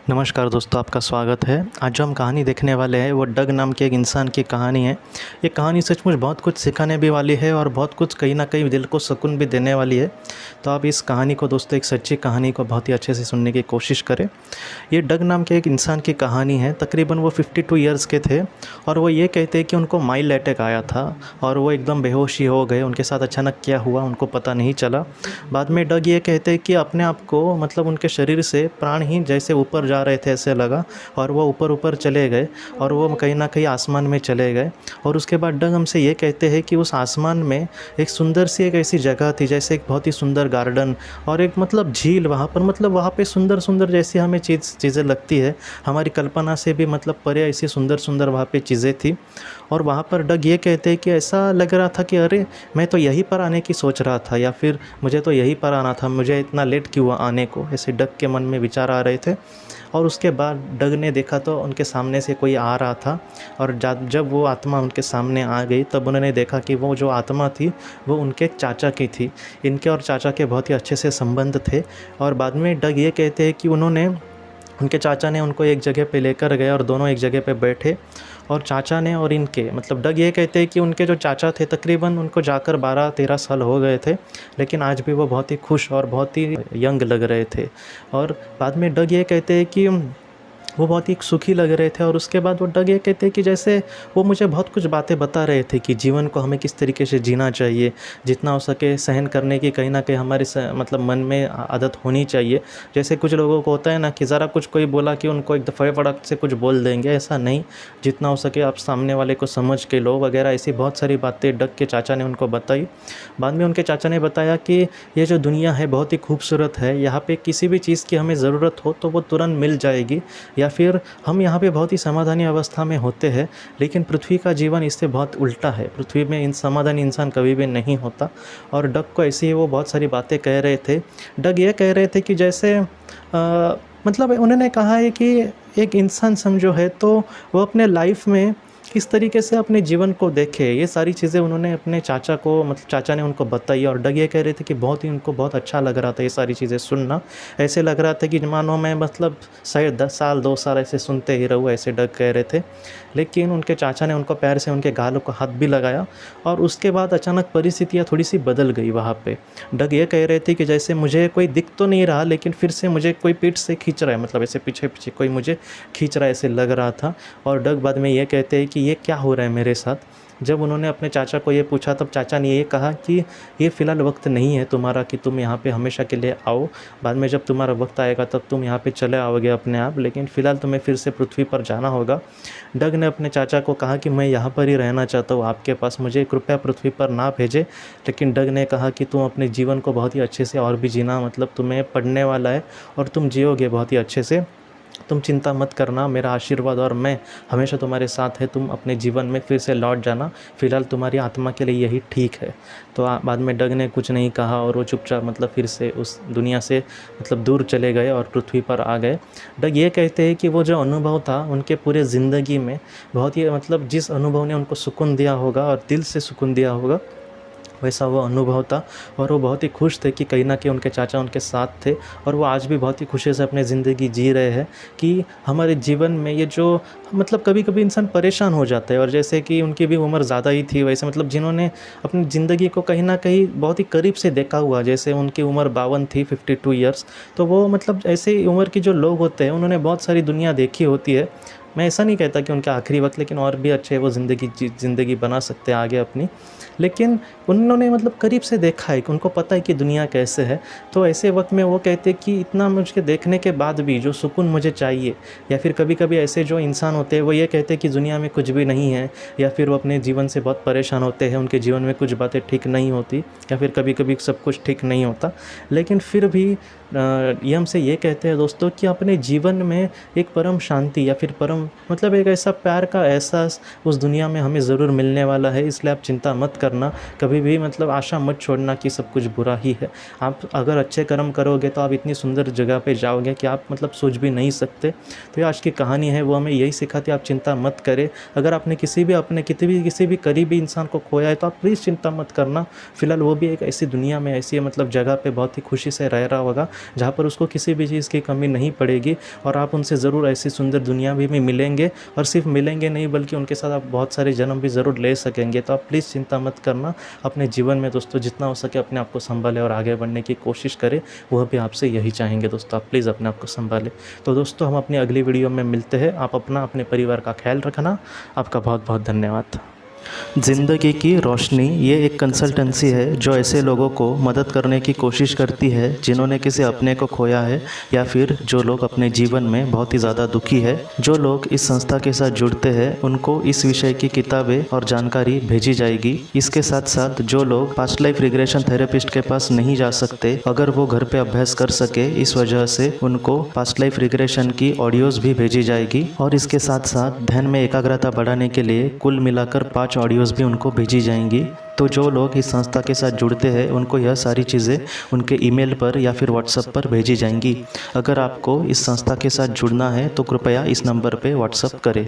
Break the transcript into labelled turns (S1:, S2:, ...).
S1: नमस्कार दोस्तों, आपका स्वागत है। आज जो हम कहानी देखने वाले हैं वो डग नाम के एक इंसान की कहानी है। ये कहानी सचमुच बहुत कुछ सिखाने भी वाली है और बहुत कुछ कहीं न कहीं दिल को सुकून भी देने वाली है। तो आप इस कहानी को दोस्तों, एक सच्ची कहानी को बहुत ही अच्छे से सुनने की कोशिश करें। ये डग नाम के एक इंसान की कहानी है। तकरीबन वो 52 ईयर्स के थे और वो ये कहते हैं कि उनको माइल्ड अटैक आया था और वो एकदम बेहोश ही हो गए। उनके साथ अचानक क्या हुआ उनको पता नहीं चला। बाद में डग ये कहते हैं कि अपने आप को मतलब उनके शरीर से प्राण ही जैसे ऊपर जा रहे थे ऐसे लगा और वो ऊपर चले गए और वो कहीं न कहीं आसमान में चले गए। और उसके बाद डग हमसे ये कहते हैं कि उस आसमान में एक सुंदर सी एक ऐसी जगह थी, जैसे एक बहुत ही सुंदर गार्डन और एक मतलब झील वहाँ पर, मतलब वहाँ पे सुंदर जैसी हमें चीज़ें लगती है, हमारी कल्पना से भी मतलब परे ऐसी सुंदर वहाँ पे चीज़ें थी। और वहाँ पर डग ये कहते हैं कि ऐसा लग रहा था कि अरे मैं तो यहीं पर आने की सोच रहा था, या फिर मुझे तो यहीं पर आना था, मुझे इतना लेट क्यों हुआ आने को, ऐसे डग के मन में विचार आ रहे थे। और उसके बाद डग ने देखा तो उनके सामने से कोई आ रहा था और जब वो आत्मा उनके सामने आ गई तब उन्होंने देखा कि वो जो आत्मा थी वो उनके चाचा की थी। इनके और चाचा के बहुत ही अच्छे से संबंध थे। और बाद में डग ये कहते हैं कि उनके चाचा ने उनको एक जगह पे लेकर गए और दोनों एक जगह पे बैठे और चाचा ने और इनके मतलब डग ये कहते हैं कि उनके जो चाचा थे तकरीबन उनको जाकर 12-13 साल हो गए थे, लेकिन आज भी वो बहुत ही खुश और बहुत ही यंग लग रहे थे। और बाद में डग ये कहते हैं कि वो बहुत ही सुखी लग रहे थे। और उसके बाद वो डग ये कहते हैं कि जैसे वो मुझे बहुत कुछ बातें बता रहे थे कि जीवन को हमें किस तरीके से जीना चाहिए, जितना हो सके सहन करने की कहीं ना कहीं हमारे मतलब मन में आदत होनी चाहिए। जैसे कुछ लोगों को होता है ना कि ज़रा कुछ कोई बोला कि उनको एक दफ़े फड़क से कुछ बोल देंगे, ऐसा नहीं, जितना हो सके आप सामने वाले को समझ के लो वगैरह, ऐसी बहुत सारी बातें डग के चाचा ने उनको बताई। बाद में उनके चाचा ने बताया कि ये जो दुनिया है बहुत ही खूबसूरत है, यहाँ पे किसी भी चीज़ की हमें ज़रूरत हो तो वो तुरंत मिल जाएगी, या फिर हम यहाँ पे बहुत ही समाधानी अवस्था में होते हैं, लेकिन पृथ्वी का जीवन इससे बहुत उल्टा है। पृथ्वी में इन समाधानी इंसान कभी भी नहीं होता। और डग को ऐसे ही वो बहुत सारी बातें कह रहे थे। डग ये कह रहे थे कि जैसे मतलब उन्होंने कहा है कि एक इंसान समझो है तो वो अपने लाइफ में किस तरीके से अपने जीवन को देखे, ये सारी चीज़ें उन्होंने अपने चाचा को मतलब चाचा ने उनको बताई। और डग ये कह रहे थे कि बहुत ही उनको बहुत अच्छा लग रहा था ये सारी चीज़ें सुनना। ऐसे लग रहा था कि मानो मैं मतलब शायद 10 साल 2 साल ऐसे सुनते ही रहूँ, ऐसे डग कह रहे थे। लेकिन उनके चाचा ने उनको पैर से उनके गालों को हाथ भी लगाया और उसके बाद अचानक परिस्थितियाँ थोड़ी सी बदल गई वहाँ पे। डग ये कह रहे थे कि जैसे मुझे कोई दिख तो नहीं रहा, लेकिन फिर से मुझे कोई पीठ से खींच रहा है, मतलब ऐसे पीछे कोई मुझे खींच रहा है ऐसे लग रहा था। और डग बाद में ये कहते हैं कि ये क्या हो रहा है मेरे साथ। जब उन्होंने अपने चाचा को ये पूछा तब चाचा ने ये कहा कि ये फ़िलहाल वक्त नहीं है तुम्हारा कि तुम यहाँ पे हमेशा के लिए आओ, बाद में जब तुम्हारा वक्त आएगा तब तुम यहाँ पे चले आओगे अपने आप, लेकिन फ़िलहाल तुम्हें फिर से पृथ्वी पर जाना होगा। डग ने अपने चाचा को कहा कि मैं यहाँ पर ही रहना चाहता हूँ आपके पास, मुझे कृपया पृथ्वी पर ना भेजें। लेकिन डग ने कहा कि तुम अपने जीवन को बहुत ही अच्छे से और भी जीना, मतलब तुम्हें पढ़ने वाला है और तुम जियोगे बहुत ही अच्छे से, तुम चिंता मत करना, मेरा आशीर्वाद और मैं हमेशा तुम्हारे साथ है, तुम अपने जीवन में फिर से लौट जाना, फ़िलहाल तुम्हारी आत्मा के लिए यही ठीक है। तो बाद में डग ने कुछ नहीं कहा और वो चुपचाप मतलब फिर से उस दुनिया से मतलब दूर चले गए और पृथ्वी पर आ गए। डग ये कहते हैं कि वो जो अनुभव था उनके पूरे ज़िंदगी में बहुत ही मतलब जिस अनुभव ने उनको सुकून दिया होगा और दिल से सुकून दिया होगा, वैसा वो अनुभव था। और वो बहुत ही खुश थे कि कहीं न कहीं उनके चाचा उनके साथ थे और वो आज भी बहुत ही खुशी से अपनी ज़िंदगी जी रहे हैं। कि हमारे जीवन में ये जो मतलब कभी-कभी इंसान परेशान हो जाता है, और जैसे कि उनकी भी उम्र ज़्यादा ही थी, वैसे मतलब जिन्होंने अपनी ज़िंदगी को कहीं न कहीं बहुत ही करीब से देखा हुआ, जैसे उनकी उम्र 52 थी, 52 ईयर्स, तो वो मतलब ऐसे उम्र के जो लोग होते हैं उन्होंने बहुत सारी दुनिया देखी होती है। मैं ऐसा नहीं कहता कि उनके आखिरी वक्त, लेकिन और भी अच्छे वो ज़िंदगी बना सकते हैं आगे अपनी, लेकिन उन्होंने मतलब करीब से देखा है कि उनको पता है कि दुनिया कैसे है। तो ऐसे वक्त में वो कहते हैं कि इतना मुझे देखने के बाद भी जो सुकून मुझे चाहिए, या फिर कभी-कभी ऐसे जो इंसान होते हैं वो ये कहते हैं कि दुनिया में कुछ भी नहीं है, या फिर वो अपने जीवन से बहुत परेशान होते हैं, उनके जीवन में कुछ बातें ठीक नहीं होती, या फिर कभी-कभी सब कुछ ठीक नहीं होता, लेकिन फिर भी ये हमसे ये कहते हैं दोस्तों कि अपने जीवन में एक परम शांति या फिर परम मतलब एक ऐसा प्यार का एहसास उस दुनिया में हमें ज़रूर मिलने वाला है। इसलिए आप चिंता मत करना, कभी भी मतलब आशा मत छोड़ना कि सब कुछ बुरा ही है। आप अगर अच्छे कर्म करोगे तो आप इतनी सुंदर जगह पे जाओगे कि आप मतलब सोच भी नहीं सकते। तो ये आज की कहानी है, वो हमें यही सिखाती है, आप चिंता मत करें। अगर आपने किसी भी करीबी इंसान को खोया है तो आप प्लीज़ चिंता मत करना। फ़िलहाल वो भी एक ऐसी दुनिया में, ऐसी मतलब जगह पे बहुत ही खुशी से रह रहा होगा जहाँ पर उसको किसी भी चीज़ की कमी नहीं पड़ेगी, और आप उनसे ज़रूर ऐसी सुंदर दुनिया भी में मिलेंगे, और सिर्फ मिलेंगे नहीं बल्कि उनके साथ आप बहुत सारे जन्म भी ज़रूर ले सकेंगे। तो आप प्लीज़ चिंता मत करना। अपने जीवन में दोस्तों जितना हो सके अपने आप को संभालें और आगे बढ़ने की कोशिश करें, वह भी आपसे यही चाहेंगे दोस्तों। आप प्लीज़ अपने आप को संभालें। तो दोस्तों हम अपनी अगली वीडियो में मिलते हैं। आप अपना अपने परिवार का ख्याल रखना। आपका बहुत बहुत धन्यवाद। ज़िंदगी की रोशनी ये एक कंसल्टेंसी है जो ऐसे लोगों को मदद करने की कोशिश करती है जिन्होंने किसी अपने को खोया है, या फिर जो लोग अपने जीवन में बहुत ही ज़्यादा दुखी है। जो लोग इस संस्था के साथ जुड़ते हैं उनको इस विषय की किताबें और जानकारी भेजी जाएगी। इसके साथ साथ जो लोग पास्ट लाइफ रिग्रेशन थेरेपिस्ट के पास नहीं जा सकते, अगर वो घर पे अभ्यास कर सके, इस वजह से उनको पास्ट लाइफ रिग्रेशन की ऑडियोज भी भेजी जाएगी। और इसके साथ साथ ध्यान में एकाग्रता बढ़ाने के लिए कुल मिलाकर 5 ऑडियोज़ भी उनको भेजी जाएंगी। तो जो लोग इस संस्था के साथ जुड़ते हैं उनको यह सारी चीज़ें उनके ईमेल पर या फिर व्हाट्सएप पर भेजी जाएंगी। अगर आपको इस संस्था के साथ जुड़ना है तो कृपया इस नंबर पे व्हाट्सएप करें।